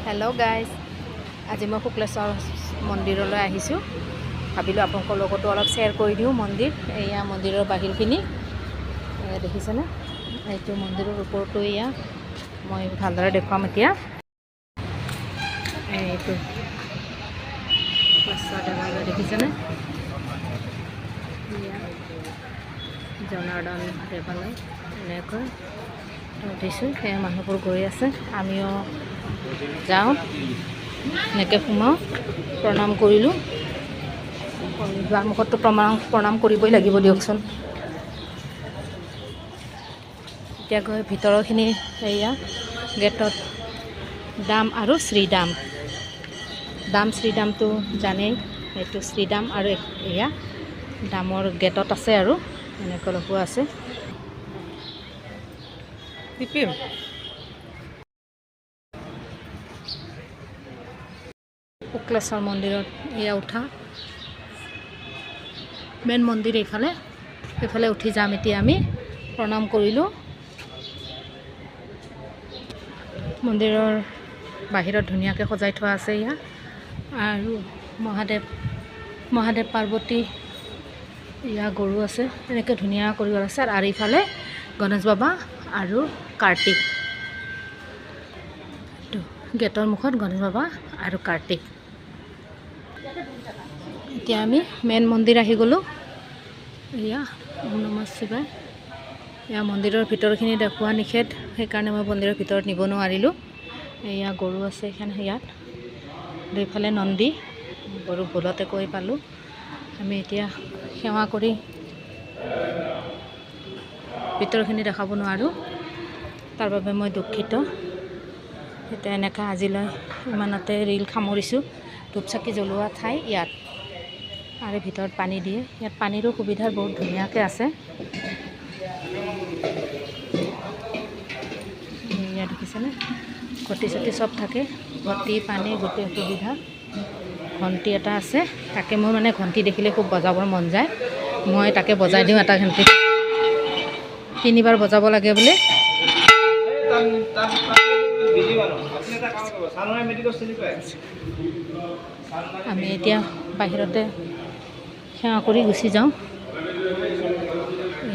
hello guys आज मैं शुक्लेश्वर मंदिरলৈ আহিছোঁ ভাবিলোঁ আপোনালোকৰ লগতো অলপ শ্বেয়াৰ কৰি দিওঁ মন্দিৰ এয়া মন্দিৰৰ বাহিৰখিনি দেখিছেনে এইটো মন্দিৰৰ ওপৰতো এয়া মই ভালদৰে দেখুৱাম এতিয়া এইটো দেৱালয় দেখিছেনে জনাৰ্দন দেৱালয় এনেকৈ উঠিছোঁ সেয়া মানুহবোৰ গৈ আছে আমিও যাওঁ এনেকৈ সোমাওঁ প্ৰণাম কৰিলোঁ যোৱাৰ মুখততো প্ৰণাম কৰিবই লাগিব দিয়কচোন এতিয়া গৈ ভিতৰৰখিনি এয়া গেটত দাম আৰু শ্ৰীদাম শ্ৰীদামটো জানেই এইটো শ্ৰীদাম আৰু এয়া দামৰ গেটত আছে আৰু এনেকৈ লগোৱা আছে শুক্লেশ্বৰ মন্দিৰত এয়া উঠা মেইন মন্দিৰ এইফালে উঠি যাম এতিয়া আমি প্ৰণাম কৰিলোঁ মন্দিৰৰ বাহিৰত ধুনীয়াকৈ সজাই থোৱা আছে এয়া আৰু মহাদেৱ পাৰ্বতী এয়া গৰু আছে এনেকৈ ধুনীয়া কৰিব আছে আৰু ইফালে গণেশ বাবা আৰু কাৰ্তিক গেটৰ মুখত গণেশ বাবা আৰু কাৰ্তিক এতিয়া আমি মেইন মন্দিৰ আহি গ'লোঁ এয়া ওম নমঃ শিৱায় এয়া মন্দিৰৰ ভিতৰখিনি দেখুওৱা নিষেধ সেইকাৰণে মই মন্দিৰৰ ভিতৰত নিব নোৱাৰিলোঁ এয়া গৰু আছে এইখন ইয়াত দুইফালে নন্দী গৰু ভুলতে কৈ পালোঁ আমি এতিয়া সেৱা কৰি ভিতৰখিনি দেখাব নোৱাৰোঁ তাৰ বাবে মই দুখিত এতিয়া এনেকৈ আজিলৈ ইমানতে ৰীল সামৰিছোঁ ধূপ চাকি জ্বলোৱা ঠাই ইয়াত আৰু ভিতৰত পানী দিয়ে ইয়াত পানীৰো সুবিধা বহুত ধুনীয়াকৈ আছে ইয়াত দেখিছেনে ঘটি চটি চব থাকে ঘটি পানী গোটেই সুবিধা ঘণ্টি এটা আছে তাকে মোৰ মানে ঘণ্টি দেখিলে খুব বজাবৰ মন যায় মই তাকে বজাই দিওঁ এটা ঘণ্টি 3বাৰ বজাব লাগে বোলে আমি এতিয়া বাহিৰতে সেৱা কৰি গুচি যাওঁ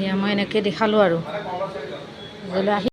এয়া মই এনেকৈ দেখালোঁ আৰু আহি